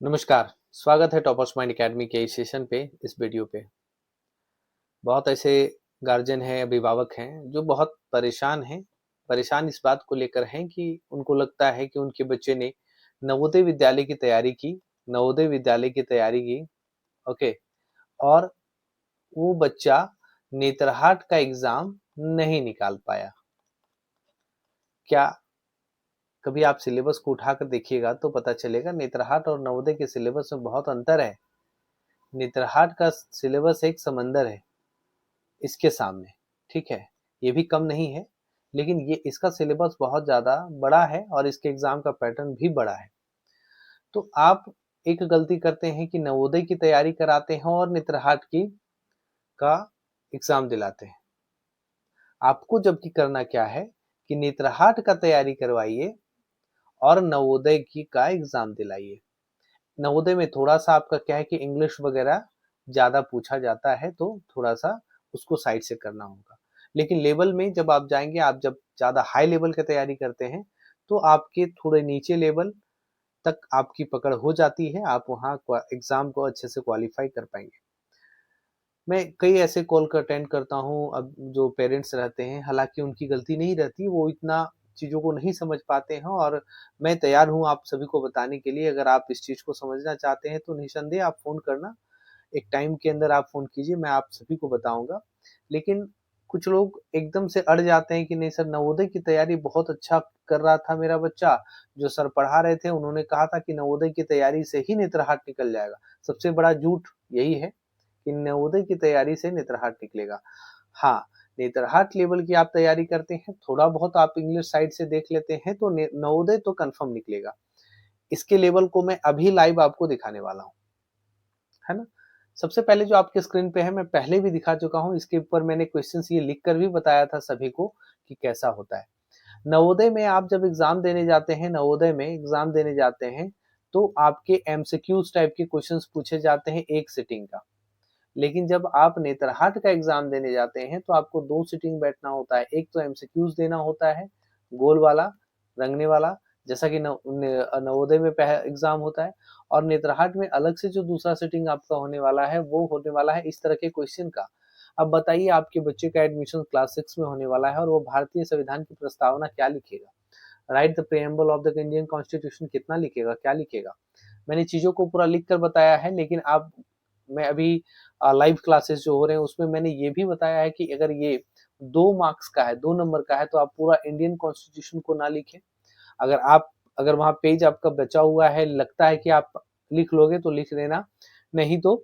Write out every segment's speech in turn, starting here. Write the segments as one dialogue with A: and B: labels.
A: नमस्कार। स्वागत है टॉपर्स माइंड एकेडमी के इस सेशन पे, इस वीडियो पे। बहुत ऐसे गार्जियन हैं, अभिभावक हैं जो बहुत परेशान हैं। परेशान इस बात को लेकर हैं कि उनको लगता है कि उनके बच्चे ने नवोदय विद्यालय की तैयारी की, नवोदय विद्यालय की तैयारी की, ओके, और वो बच्चा नेतरहाट का एग्जाम नहीं निकाल पाया। क्या कभी आप सिलेबस को उठाकर देखिएगा तो पता चलेगा नेतरहाट और नवोदय के सिलेबस में बहुत अंतर है। नेतरहाट का सिलेबस एक समंदर है इसके सामने, ठीक है? ये भी कम नहीं है, लेकिन ये इसका सिलेबस बहुत ज़्यादा बड़ा है और इसके एग्ज़ाम का पैटर्न भी बड़ा है। तो आप एक गलती करते हैं कि नवोदय की तैयारी कराते हैं और नेतरहाट की का एग्ज़ाम दिलाते हैं। आपको जबकि करना क्या है कि नेतरहाट का तैयारी करवाइए और नवोदय की का एग्ज़ाम दिलाइए। नवोदय में थोड़ा-सा आपका क्या है कि इंग्लिश वगैरह ज़्यादा पूछा जाता है, तो थोड़ा-सा उसको साइड से करना होगा। लेकिन लेवल में जब आप जाएँगे, आप जब ज़्यादा हाई लेवल की तैयारी करते हैं, तो आपके थोड़े नीचे लेवल तक आपकी पकड़ हो जाती है, आप वहाँ क्वा एग्ज़ाम को अच्छे से क्वालीफ़ाई कर पाएँगे। मैं कई ऐसे कॉल को अटेंड करता हूँ, अब जो पेरेंट्स रहते हैं, हालाँकि उनकी गलती नहीं रहती, वो इतना चीज़ों को नहीं समझ पाते हैं और मैं तैयार हूँ आप सभी को बताने के लिए। अगर आप इस चीज़ को समझना चाहते हैं, तो निःसंदेह आप फ़ोन करना। एक टाइम के अंदर आप फ़ोन कीजिए, मैं आप सभी को बताऊँगा। लेकिन कुछ लोग एकदम से अड़ जाते हैं कि नहीं सर, नवोदय की तैयारी बहुत अच्छा कर रहा था मेरा बच्चा, जो सर पढ़ा रहे थे उन्होंने कहा था कि नवोदय की तैयारी से ही नेतरहाट निकल जाएगा। सबसे बड़ा झूठ यही है कि नवोदय की तैयारी से नेतरहाट निकलेगा। हाँ, नेतरहाट लेवल की आप तैयारी करते हैं, थोड़ा बहुत आप इंग्लिश साइड से देख लेते हैं तो ने नवोदय तो कन्फर्म निकलेगा। इसके लेवल को मैं अभी लाइव आपको दिखाने वाला हूँ, है ना? सबसे पहले जो आपके स्क्रीन पे है, मैं पहले भी दिखा चुका हूँ, इसके ऊपर मैंने क्वेश्चंस ये लिख कर भी बताया था सभी को कि कैसा होता है। नवोदय में आप जब एग्ज़ाम देने जाते हैं, नवोदय में एग्ज़ाम देने जाते हैं, तो आपके एमसीक्यूज़ टाइप के क्वेश्चंस पूछे जाते हैं 1 सिटिंग का। लेकिन जब आप नेतरहाट का एग्ज़ाम देने जाते हैं, तो आपको 2 सिटिंग बैठना होता है। एक तो एमसीक्यूज़ देना होता है, गोल वाला, रंगने वाला, जैसा कि नवोदय में पह एग्ज़ाम होता है, और नेतरहाट में अलग से जो दूसरा सिटिंग आपका होने वाला है, वो होने वाला है इस तरह के क्वेश्चन का। अब बताइए, आपके बच्चे का एडमिशन क्लास 6 में होने वाला है और वो भारतीय संविधान की प्रस्तावना क्या लिखेगा? Right the preamble of the Indian constitution कितना लिखेगा, क्या लिखेगा? मैंने चीज़ों को पूरा लिख कर बताया है, लेकिन आप मैं अभी लाइव क्लासेस जो हो रहे हैं उसमें मैंने ये भी बताया है कि अगर ये 2 मार्क्स का है, 2 नंबर का है, तो आप पूरा इंडियन कॉन्स्टिट्यूशन को ना लिखें। अगर वहाँ पेज आपका बचा हुआ है, लगता है कि आप लिख लोगे तो लिख लेना, नहीं तो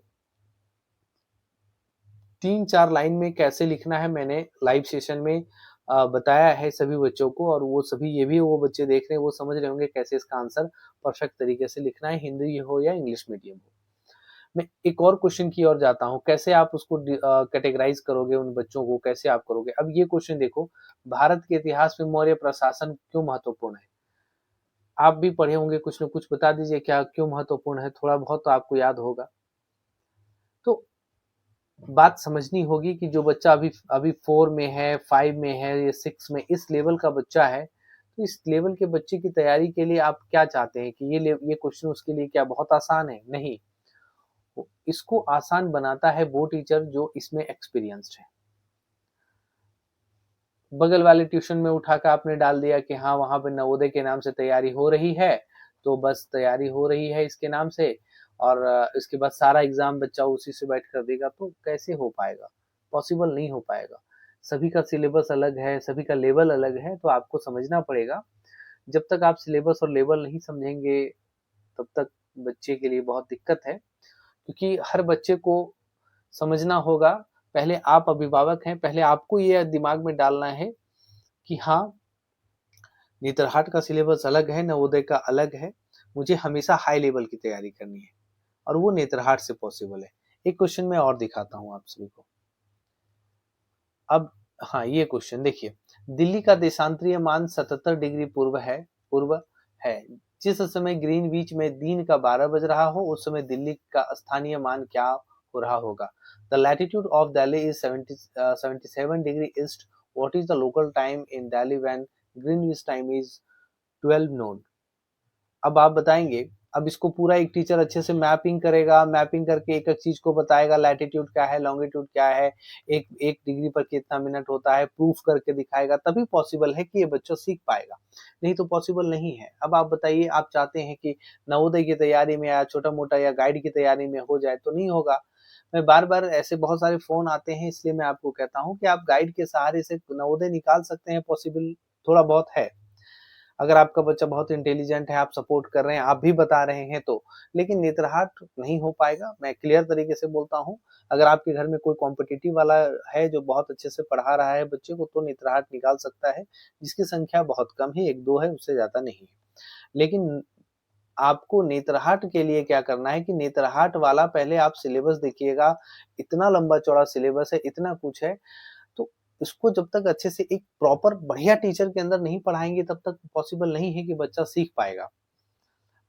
A: 3-4 लाइन में कैसे लिखना है मैंने लाइव सेशन में बताया है सभी बच्चों को, और वो सभी ये भी वो बच्चे देख रहे हैं, वो समझ रहे होंगे कैसे इसका आंसर परफेक्ट तरीके से लिखना है, हिंदी हो या इंग्लिश मीडियम हो। मैं एक और क्वेश्चन की ओर जाता हूँ, कैसे आप उसको कैटेगराइज़ करोगे उन बच्चों को, कैसे आप करोगे? अब ये क्वेश्चन देखो, भारत के इतिहास में मौर्य प्रशासन क्यों महत्वपूर्ण है? आप भी पढ़े होंगे, कुछ न कुछ बता दीजिए क्या क्यों महत्वपूर्ण है? थोड़ा बहुत तो आपको याद होगा। तो बात समझनी होगी कि जो बच्चा अभी अभी 4 में है, 5 में है या 6 में, इस लेवल का बच्चा है, तो इस लेवल के बच्चे की तैयारी के लिए आप क्या चाहते हैं कि ये क्वेश्चन उसके लिए क्या बहुत आसान है? नहीं। इसको आसान बनाता है वो टीचर जो इसमें एक्सपीरियंस्ड है। बगल वाले ट्यूशन में उठा के आपने डाल दिया कि हाँ, वहाँ पे नवोदय के नाम से तैयारी हो रही है, तो बस तैयारी हो रही है इसके नाम से, और इसके बाद सारा एग्ज़ाम बच्चा उसी से बैठ कर देगा, तो कैसे हो पाएगा? पॉसिबल नहीं हो पाएगा। सभी का सिलेबस अलग है, सभी का लेवल अलग है, तो आपको समझना पड़ेगा। जब तक आप सिलेबस और लेवल नहीं समझेंगे, तब तक बच्चे के लिए बहुत दिक्कत है, क्योंकि हर बच्चे को समझना होगा। पहले आप अभिभावक हैं, पहले आपको ये दिमाग में डालना है कि हाँ, नेतरहाट का सिलेबस अलग है, नवोदय का अलग है, मुझे हमेशा हाई लेवल की तैयारी करनी है, और वो नेतरहाट से पॉसिबल है। एक क्वेश्चन मैं और दिखाता हूँ आप सभी को। अब हाँ, ये क्वेश्चन देखिए, दिल्ली का देशांतरीय मान 77 डिग्री पूर्व है। जिस समय ग्रीनविच में दिन का 12 बज रहा हो, उस समय दिल्ली का स्थानीय मान क्या हो रहा होगा? The latitude of Delhi is 77 degree east. What is the local time in Delhi when Greenwich time is 12 नून? अब आप बताएंगे, अब इसको पूरा एक टीचर अच्छे से मैपिंग करेगा, मैपिंग करके एक-एक चीज़ को बताएगा, लैटीट्यूड क्या है, लॉन्गिट्यूड क्या है, एक 1 डिग्री पर कितना मिनट होता है, प्रूफ करके दिखाएगा, तभी पॉसिबल है कि ये बच्चा सीख पाएगा, नहीं तो पॉसिबल नहीं है। अब आप बताइए, आप चाहते हैं कि नवोदय की तैयारी में या छोटा-मोटा या गाइड की तैयारी में हो जाए, तो नहीं होगा। मैं बार-बार ऐसे बहुत सारे फ़ोन आते हैं, इसलिए मैं आपको कहता हूँ कि आप गाइड के सहारे से नवोदय निकाल सकते हैं, पॉसिबल थोड़ा बहुत है। अगर आपका बच्चा बहुत इंटेलिजेंट है, आप सपोर्ट कर रहे हैं, आप भी बता रहे हैं तो। लेकिन नेत्रहाट नहीं हो पाएगा, मैं क्लियर तरीके से बोलता हूँ। अगर आपके घर में कोई कॉम्पिटिटिव वाला है जो बहुत अच्छे से पढ़ा रहा है बच्चे को, तो नेत्रहाट निकाल सकता है, जिसकी संख्या बहुत कम है, 1-2 है, उससे ज़्यादा नहीं है। लेकिन आपको नेत्रहाट के लिए क्या करना है कि नेत्रहाट वाला पहले आप सिलेबस देखिएगा, इतना लंबा-चौड़ा सिलेबस है, इतना कुछ है, तो इसको जब तक अच्छे से एक प्रॉपर बढ़िया टीचर के अंदर नहीं पढ़ाएँगे, तब तक पॉसिबल नहीं है कि बच्चा सीख पाएगा।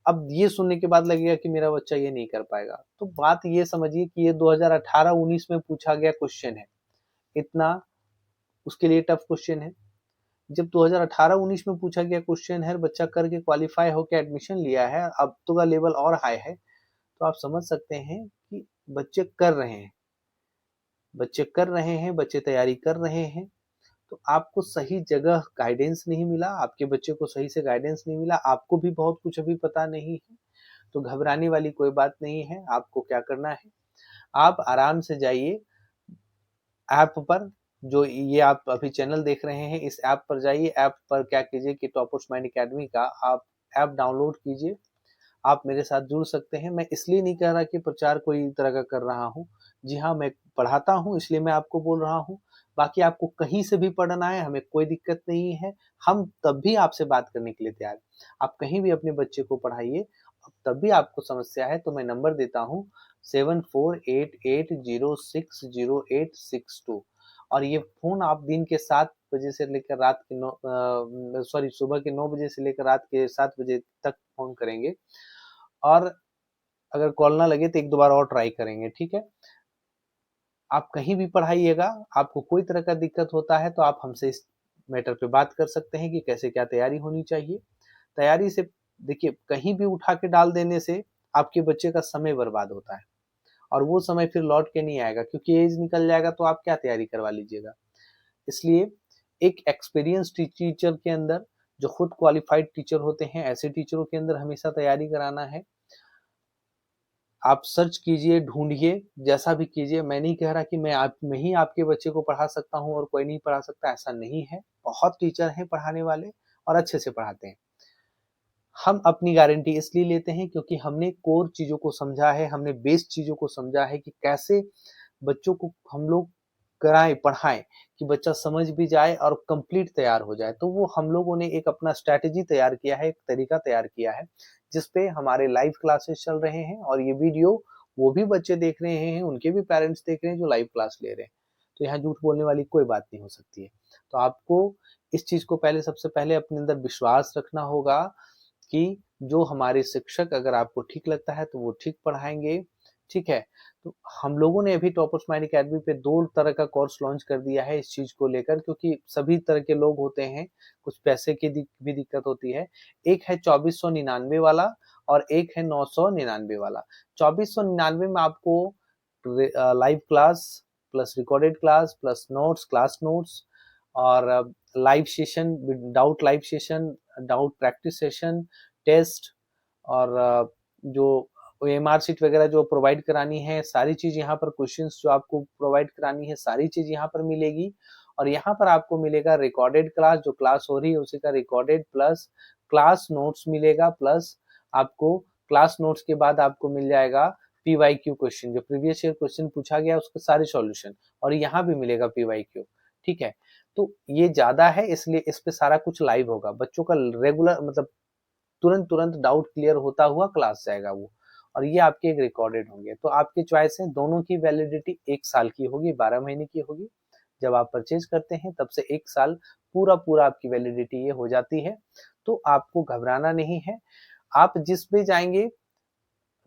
A: अब ये सुनने के बाद लगेगा कि मेरा बच्चा ये नहीं कर पाएगा, तो बात ये समझिए कि ये 2018-19 में पूछा गया क्वेश्चन है, इतना उसके लिए टफ क्वेश्चन है। जब 2018-19 में पूछा गया क्वेश्चन है, बच्चा करके क्वालीफाई होके एडमिशन लिया है, अब तो का लेवल और हाई है, तो आप समझ सकते हैं कि बच्चे कर रहे हैं, बच्चे तैयारी कर रहे हैं। तो आपको सही जगह गाइडेंस नहीं मिला, आपके बच्चे को सही से गाइडेंस नहीं मिला, आपको भी बहुत कुछ अभी पता नहीं है, तो घबराने वाली कोई बात नहीं है। आपको क्या करना है, आप आराम से जाइए ऐप पर, जो ये आप अभी चैनल देख रहे हैं, इस ऐप पर जाइए। ऐप पर क्या कीजिए कि टॉपर्स माइंड अकेडमी का आप ऐप डाउनलोड कीजिए, आप मेरे साथ जुड़ सकते हैं। मैं इसलिए नहीं कह रहा कि प्रचार कोई तरह का कर रहा हूँ। जी हाँ, मैं पढ़ाता हूँ, इसलिए मैं आपको बोल रहा हूँ। बाकी आपको कहीं से भी पढ़ना है, हमें कोई दिक्कत नहीं है। हम तब भी आपसे बात करने के लिए तैयार हैं। आप कहीं भी अपने बच्चे को पढ़ाइए, तब भी आपको समस्या है तो मैं नंबर देता हूँ 7488060862, और ये फ़ोन आप दिन के 7 बजे से लेकर रात के सुबह के 9 बजे से लेकर रात के 7 बजे तक फ़ोन करेंगे, और अगर कॉल ना लगे तो 1-2 बार और ट्राई करेंगे, ठीक है? आप कहीं भी पढ़ाइएगा, आपको कोई तरह का दिक्कत होता है तो आप हमसे इस मैटर पे बात कर सकते हैं कि कैसे क्या तैयारी होनी चाहिए। तैयारी से देखिए, कहीं भी उठा के डाल देने से आपके बच्चे का समय बर्बाद होता है, और वो समय फिर लौट के नहीं आएगा, क्योंकि एज निकल जाएगा तो आप क्या तैयारी करवा लीजिएगा। इसलिए एक एक्सपीरियंस्ड टीचर के अंदर, जो खुद क्वालिफाइड टीचर होते हैं, ऐसे टीचरों के अंदर हमेशा तैयारी कराना है। आप सर्च कीजिए, ढूँढिए, जैसा भी कीजिए। मैं नहीं कह रहा कि मैं ही आपके बच्चे को पढ़ा सकता हूँ और कोई नहीं पढ़ा सकता, ऐसा नहीं है। बहुत टीचर हैं पढ़ाने वाले, और अच्छे से पढ़ाते हैं। हम अपनी गारंटी इसलिए लेते हैं क्योंकि हमने कोर चीज़ों को समझा है, हमने बेस चीज़ों को समझा है कि कैसे बच्चों को हम लोग कराएँ, पढ़ाएँ, कि बच्चा समझ भी जाए और कंप्लीट तैयार हो जाए। तो वो हम लोगों ने एक अपना स्ट्रैटेजी तैयार किया है, एक तरीका तैयार किया है, जिस पे हमारे लाइव क्लासेस चल रहे हैं, और ये वीडियो वो भी बच्चे देख रहे हैं, उनके भी पेरेंट्स देख रहे हैं जो लाइव क्लास ले रहे हैं। तो यहाँ झूठ बोलने वाली कोई बात नहीं हो सकती है। तो आपको इस चीज़ को सबसे पहले अपने अंदर विश्वास रखना होगा कि जो हमारे शिक्षक, अगर आपको ठीक लगता है तो वो ठीक पढ़ाएँगे, ठीक है? तो हम लोगों ने अभी टॉपर्स माइंड अकेडमी पे 2 तरह का कोर्स लॉन्च कर दिया है इस चीज़ को लेकर, क्योंकि सभी तरह के लोग होते हैं, कुछ पैसे की भी दिक्कत होती है। एक है 2499 वाला, और एक है 999 वाला। 2499 में आपको live class plus recorded class plus notes, class notes, और live session, live session, doubt practice session, test, और जो ओएमआर शीट वगैरह जो प्रोवाइड करानी है, सारी चीज़ यहाँ पर, क्वेश्चंस जो आपको प्रोवाइड करानी है, सारी चीज़ यहाँ पर मिलेगी। और यहाँ पर आपको मिलेगा रिकॉर्डेड क्लास, जो क्लास हो रही है उसी का रिकॉर्डेड, प्लस क्लास नोट्स मिलेगा, प्लस आपको क्लास नोट्स के बाद आपको मिल जाएगा पीवाईक्यू क्वेश्चन, जो प्रीवियस ईयर क्वेश्चन पूछा गया उसके सारे सॉल्यूशन, और यहाँ भी मिलेगा पीवाईक्यू, ठीक है? तो ये ज़्यादा है, इसलिए इस पे सारा कुछ लाइव होगा। बच्चों का रेगुलर मतलब तुरंत डाउट क्लियर होता हुआ क्लास जाएगा वो, और ये आपके एक रिकॉर्डेड होंगे। तो आपकी चॉइस है, दोनों की वैलिडिटी 1 साल की होगी, 12 महीने की होगी। जब आप परचेज करते हैं तब से 1 साल पूरा आपकी वैलिडिटी ये हो जाती है। तो आपको घबराना नहीं है, आप जिस भी जाएँगे,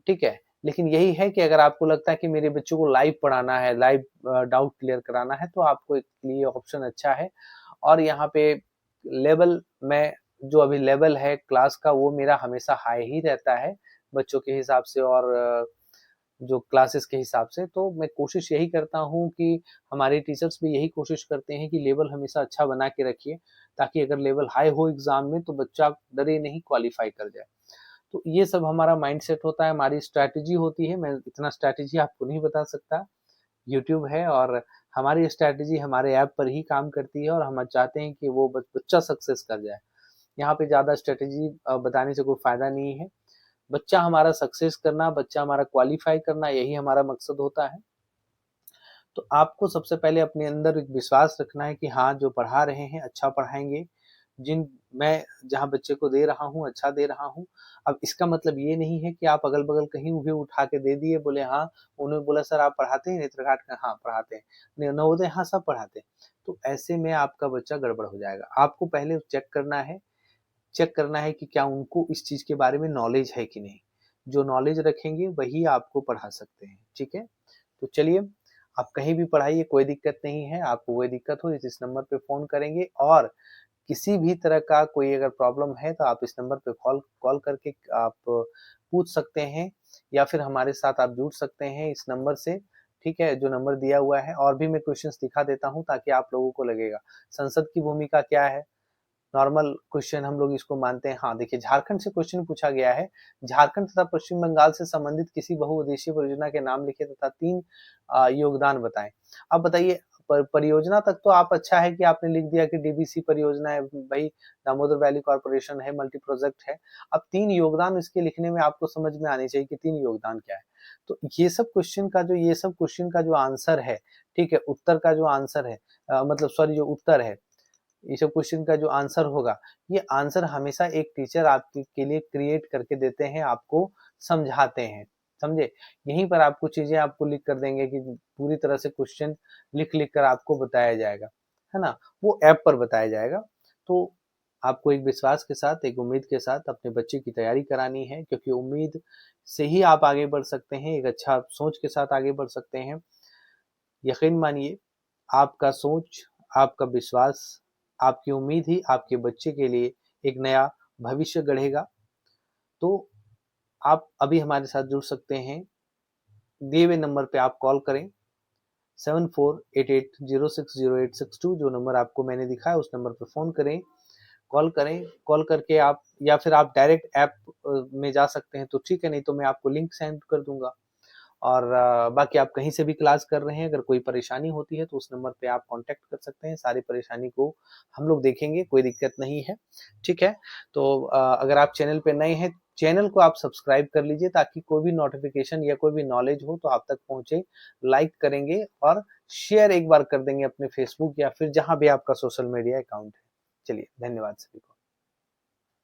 A: ठीक है? लेकिन यही है कि अगर आपको लगता है कि मेरे बच्चों को लाइव पढ़ाना है, लाइव डाउट क्लियर कराना है, तो आपको एक लिए ऑप्शन अच्छा है। और यहाँ पे लेवल में, जो अभी लेवल है क्लास का, वो मेरा हमेशा हाई ही रहता है। बच्चों के हिसाब से और जो क्लासेस के हिसाब से। तो मैं कोशिश यही करता हूँ कि हमारे टीचर्स भी यही कोशिश करते हैं कि लेवल हमेशा अच्छा बना के रखिए, ताकि अगर लेवल हाई हो एग्जाम में तो बच्चा डरे नहीं, क्वालिफाई कर जाए। तो ये सब हमारा माइंडसेट होता है, हमारी स्ट्रैटेजी होती है। मैं इतना स्ट्रैटेजी आपको नहीं बता सकता, यूट्यूब है और हमारी स्ट्रैटेजी हमारे ऐप पर ही काम करती है और हम चाहते हैं कि वो बच्चा सक्सेस कर जाए। यहाँ पे ज़्यादा स्ट्रैटेजी बताने से कोई फ़ायदा नहीं है। बच्चा हमारा सक्सेस करना, बच्चा हमारा क्वालिफाई करना, यही हमारा मकसद होता है। तो आपको सबसे पहले अपने अंदर एक विश्वास रखना है कि हाँ, जो पढ़ा रहे हैं अच्छा पढ़ाएँगे। जिन मैं जहाँ बच्चे को दे रहा हूँ, अच्छा दे रहा हूँ। अब इसका मतलब ये नहीं है कि आप अगल-बगल कहीं भी उठा के दे दिए, बोले हाँ, उन्होंने बोला सर आप पढ़ाते हैं नेत्रकाट का? हाँ, पढ़ाते हैं। नवोदय? हाँ, सब पढ़ाते हैं। तो ऐसे में आपका बच्चा गड़बड़ हो जाएगा। आपको पहले चेक करना है कि क्या उनको इस चीज़ के बारे में नॉलेज है कि नहीं। जो नॉलेज रखेंगे वही आपको पढ़ा सकते हैं, ठीक है? तो चलिए, आप कहीं भी पढ़ाइए, कोई दिक्कत नहीं है। आपको कोई दिक्कत हो इस नंबर पे फ़ोन करेंगे और किसी भी तरह का कोई अगर प्रॉब्लम है तो आप इस नंबर पे कॉल कॉल करके आप पूछ सकते हैं या फिर हमारे साथ आप जुड़ सकते हैं इस नंबर से, ठीक है? जो नंबर दिया हुआ है। और भी मैं क्वेश्चंस दिखा देता हूँ ताकि आप लोगों को लगेगा। संसद की भूमिका क्या है? नॉर्मल क्वेश्चन हम लोग इसको मानते हैं। हाँ, देखिए झारखंड से क्वेश्चन पूछा गया है। झारखंड तथा पश्चिम बंगाल से संबंधित किसी बहुउद्देशीय परियोजना के नाम लिखें तथा 3 योगदान बताएँ। अब बताइए, परियोजना तक तो आप अच्छा है कि आपने लिख दिया कि डीबीसी परियोजना है, भाई दामोदर वैली कॉर्पोरेशन है, मल्टी प्रोजेक्ट है। अब 3 योगदान इसके लिखने में आपको समझ में आनी चाहिए कि 3 योगदान क्या है। तो ये सब क्वेश्चन का जो आंसर है, ठीक है? उत्तर का जो आंसर है मतलब सॉरी जो उत्तर है, ये सब क्वेश्चन का जो आंसर होगा, ये आंसर हमेशा एक टीचर आपके के लिए क्रिएट करके देते हैं, आपको समझाते हैं, समझे? यहीं पर आपको चीज़ें आपको लिख कर देंगे कि पूरी तरह से क्वेश्चन लिख-लिख कर आपको बताया जाएगा, है ना? वो ऐप पर बताया जाएगा। तो आपको एक विश्वास के साथ, एक उम्मीद के साथ अपने बच्चे की तैयारी करानी है, क्योंकि उम्मीद से ही आप आगे बढ़ सकते हैं, एक अच्छा सोच के साथ आगे बढ़ सकते हैं। यकीन मानिए, आपका सोच, आपका विश्वास, आपकी उम्मीद ही आपके बच्चे के लिए एक नया भविष्य गढ़ेगा। तो आप अभी हमारे साथ जुड़ सकते हैं। दिए हुए नंबर पे आप कॉल करें 7488060862, जो नंबर आपको मैंने दिखाया उस नंबर पे फ़ोन करें, कॉल करके आप या फिर आप डायरेक्ट ऐप में जा सकते हैं तो ठीक है, नहीं तो मैं आपको लिंक सेंड कर दूँगा। और बाकी आप कहीं से भी क्लास कर रहे हैं, अगर कोई परेशानी होती है तो उस नंबर पे आप कॉन्टैक्ट कर सकते हैं। सारी परेशानी को हम लोग देखेंगे, कोई दिक्कत नहीं है, ठीक है? तो अगर आप चैनल पे नए हैं, चैनल को आप सब्सक्राइब कर लीजिए ताकि कोई भी नोटिफ़िकेशन या कोई भी नॉलेज हो तो आप तक पहुँचे। लाइक करेंगे और शेयर एक बार कर देंगे अपने फ़ेसबुक या फिर जहाँ भी आपका सोशल मीडिया अकाउंट है। चलिए, धन्यवाद सभी को।